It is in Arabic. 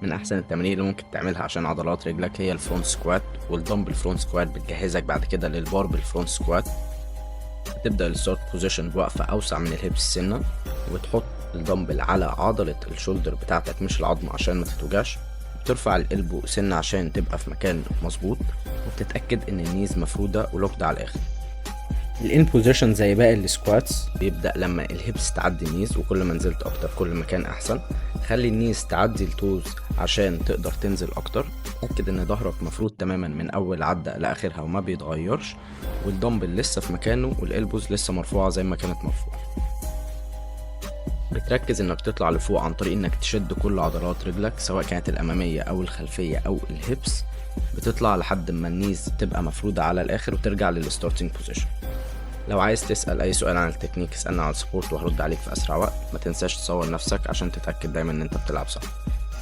من احسن التمارين اللي ممكن تعملها عشان عضلات رجلك هي الفرونت سكوات والدمبل فرونت سكوات، بتجهزك بعد كده للباربل فرونت سكوات. هتبدا الستارت بوزيشن بوقفه اوسع من الهيبس سنه، وتحط الدمبل على عضله الشولدر بتاعتك مش العظم عشان ما تتوجعش. بترفع القلبو سنه عشان تبقى في مكان مظبوط، وبتتاكد ان النيز مفروده ولوكد على الاخر. الان بوزيشن زي باقي السكواتس بيبدا لما الهيبس تعدي النيز، وكل ما نزلت اكتر كل ما كان احسن. خلي النيز تعدي التوز عشان تقدر تنزل اكتر. اتاكد ان ظهرك مفرود تماما من اول عده لاخرها وما بيتغيرش، والدمبل لسه في مكانه والالبوز لسه مرفوعه زي ما كانت مرفوعه. بتركز انك تطلع لفوق عن طريق انك تشد كل عضلات رجلك سواء كانت الاماميه او الخلفيه او الهيبس. بتطلع لحد ما النيز تبقى مفروده على الاخر وترجع للستارتنج بوزيشن. لو عايز تسأل أي سؤال عن التكنيك اسألنا على السبورت وهرد عليك في أسرع وقت. ما تنساش تصور نفسك عشان تتأكد دايما إن أنت بتلعب صح.